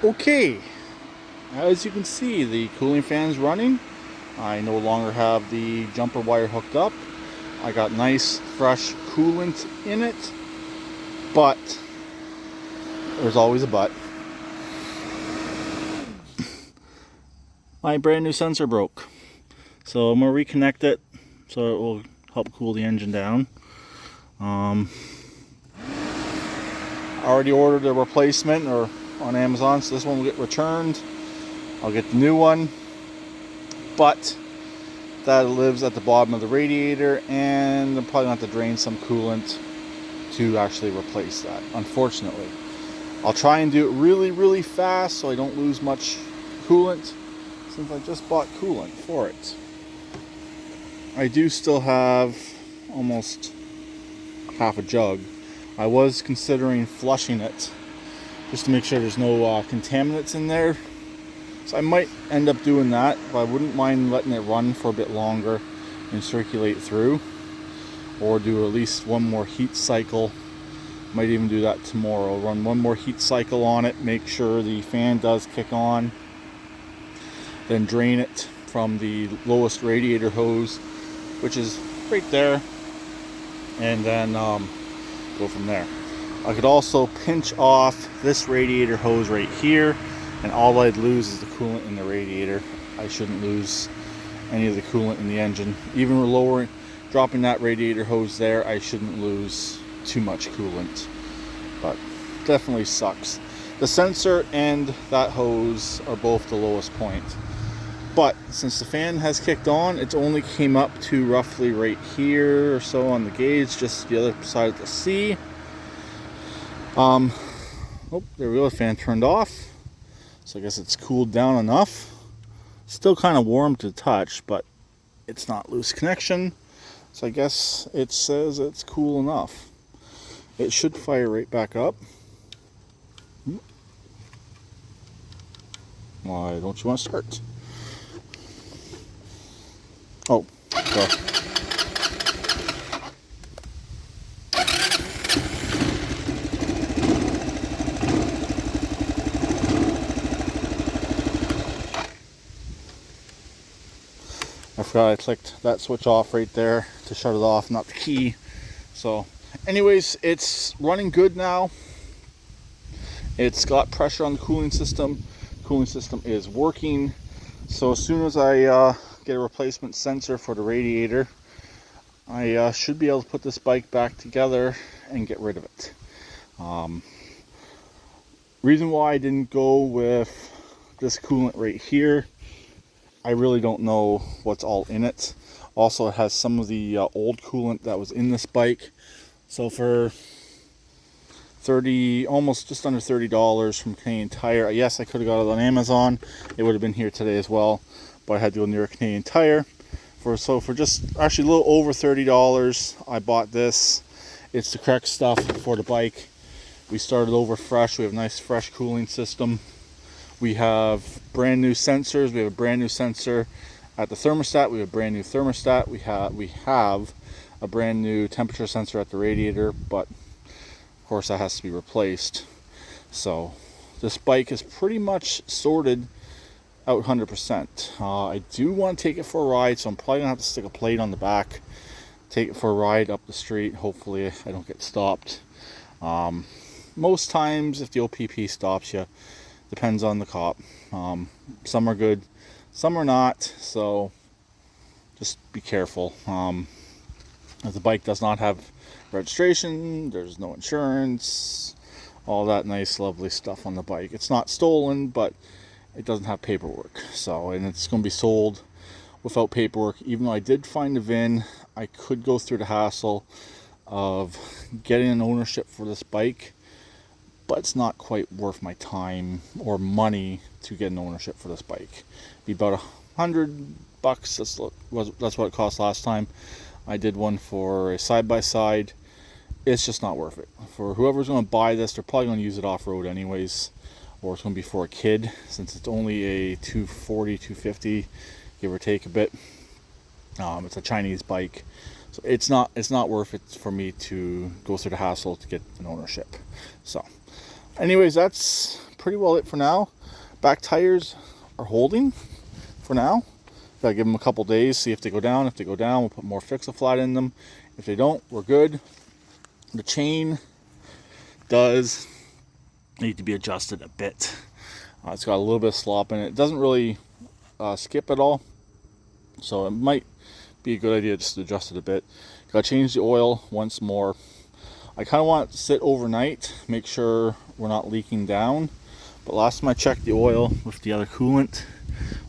Okay, as you can see, the cooling fan's running. I no longer have the jumper wire hooked up. I got nice fresh coolant in it, but there's always a but. My brand new sensor broke, so I'm going to reconnect it so it will help cool the engine down. I already ordered a replacement on Amazon, so this one will get returned. I'll get the new one, but that lives at the bottom of the radiator, and I'm probably going to have to drain some coolant to actually replace that, unfortunately. I'll try and do it really fast so I don't lose much coolant, since I just bought coolant for it. I do still have almost half a jug. I was considering flushing it just to make sure there's no contaminants in there. So I might end up doing that, but I wouldn't mind letting it run for a bit longer and circulate through. Or do at least one more heat cycle. Might even do that tomorrow. Run one more heat cycle on it, make sure the fan does kick on. Then drain it from the lowest radiator hose, which is right there. And then go from there. I could also pinch off this radiator hose right here, and all I'd lose is the coolant in the radiator. I shouldn't lose any of the coolant in the engine. Even dropping that radiator hose there, I shouldn't lose too much coolant. But definitely sucks. The sensor and that hose are both the lowest point. But since the fan has kicked on, it's only came up to roughly right here or so on the gauge, just the other side of the C. Oh, there we go, the fan turned off. So I guess it's cooled down enough. Still kind of warm to touch, but it's not loose connection. So I guess it says it's cool enough. It should fire right back up. Why don't you want to start? Oh, so. I forgot I clicked that switch off right there to shut it off, not the key. So anyways, it's running good now. It's got pressure on the cooling system. Cooling system is working. So as soon as I get a replacement sensor for the radiator, I should be able to put this bike back together and get rid of it. Reason why I didn't go with this coolant right here, I really don't know what's all in it. Also, it has some of the old coolant that was in this bike. So for almost just under $30 from Canadian Tire. Yes, I could have got it on Amazon. It would have been here today as well, but I had to go near a Canadian Tire. For just actually a little over $30, I bought this. It's the correct stuff for the bike. We started over fresh. We have a nice fresh cooling system. We have brand new sensors. We have a brand new sensor at the thermostat. We have a brand new thermostat. We have a brand new temperature sensor at the radiator, but of course that has to be replaced. So this bike is pretty much sorted out 100%. I do want to take it for a ride, so I'm probably gonna have to stick a plate on the back, take it for a ride up the street. Hopefully I don't get stopped. Most times if the OPP stops you, depends on the cop. Some are good, some are not, so just be careful. If the bike does not have registration, there's no insurance, all that nice lovely stuff on the bike. It's not stolen, but it doesn't have paperwork. So, and it's going to be sold without paperwork. Even though I did find a VIN, I could go through the hassle of getting an ownership for this bike, but it's not quite worth my time or money to get an ownership for this bike. It'd be about $100. That's what it cost last time. I did one for a side-by-side. It's just not worth it. For whoever's going to buy this, they're probably going to use it off-road anyways, or it's going to be for a kid, since it's only a 240, 250, give or take a bit. It's a Chinese bike, so it's not worth it for me to go through the hassle to get an ownership. So anyways, that's pretty well it for now. Back tires are holding for now. Gotta give them a couple days, see if they go down. If they go down, we'll put more Fix-A-Flat in them. If they don't, we're good. The chain does need to be adjusted a bit. It's got a little bit of slop in it. It doesn't really skip at all, so it might be a good idea just to adjust it a bit. Gotta change the oil once more. I kind of want it to sit overnight, make sure we're not leaking down. But last time I checked the oil with the other coolant,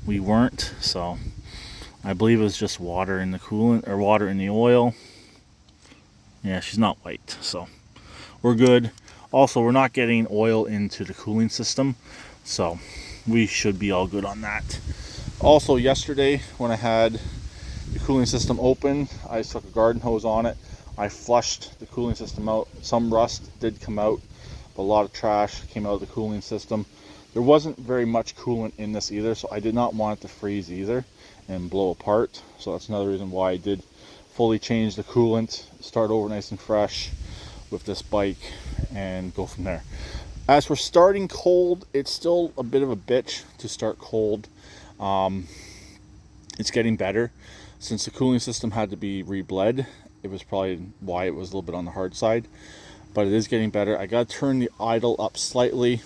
we weren't. So I believe it was just water in the coolant, or water in the oil. Yeah, she's not white, so we're good. Also, we're not getting oil into the cooling system, so we should be all good on that. Also, yesterday when I had the cooling system open, I took a garden hose on it. I flushed the cooling system out. Some rust did come out, but a lot of trash came out of the cooling system. There wasn't very much coolant in this either, so I did not want it to freeze either and blow apart. So that's another reason why I did fully change the coolant, start over nice and fresh with this bike, and go from there. As for starting cold, it's still a bit of a bitch to start cold. It's getting better. Since the cooling system had to be rebled, it was probably why it was a little bit on the hard side, but it is getting better. I got to turn the idle up slightly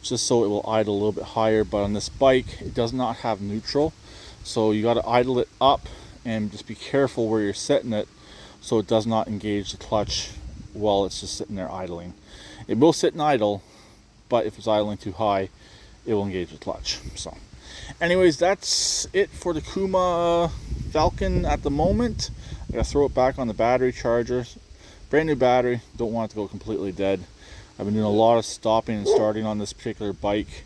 just so it will idle a little bit higher, but on this bike it does not have neutral, so you got to idle it up and just be careful where you're setting it so it does not engage the clutch while it's just sitting there idling. It will sit and idle, but if it's idling too high, it will engage the clutch. So anyways, that's it for the Kazuma Falcon at the moment. I gotta throw it back on the battery charger. Brand new battery, don't want it to go completely dead. I've been doing a lot of stopping and starting on this particular bike,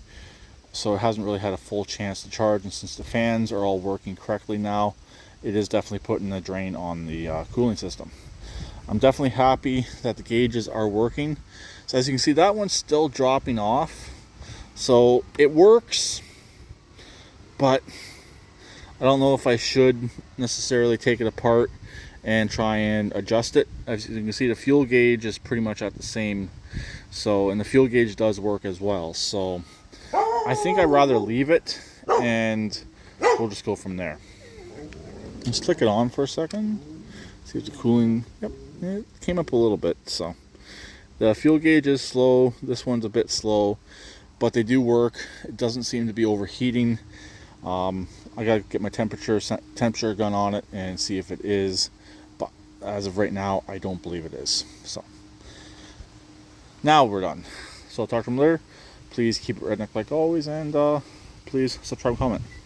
so it hasn't really had a full chance to charge, and since the fans are all working correctly now, it is definitely putting a drain on the cooling system. I'm definitely happy that the gauges are working. So as you can see, that one's still dropping off, so it works, but I don't know if I should necessarily take it apart and try and adjust it. As you can see, the fuel gauge is pretty much at the same, so, and the fuel gauge does work as well, so I think I'd rather leave it and we'll just go from there. Let's click it on for a second, see if the cooling, yep, it came up a little bit. So the fuel gauge is slow, this one's a bit slow, but they do work. It doesn't seem to be overheating. I gotta get my temperature gun on it and see if it is, but as of right now, I don't believe it is. So now we're done. So I'll talk to them later. Please keep it redneck like always, and please subscribe and comment.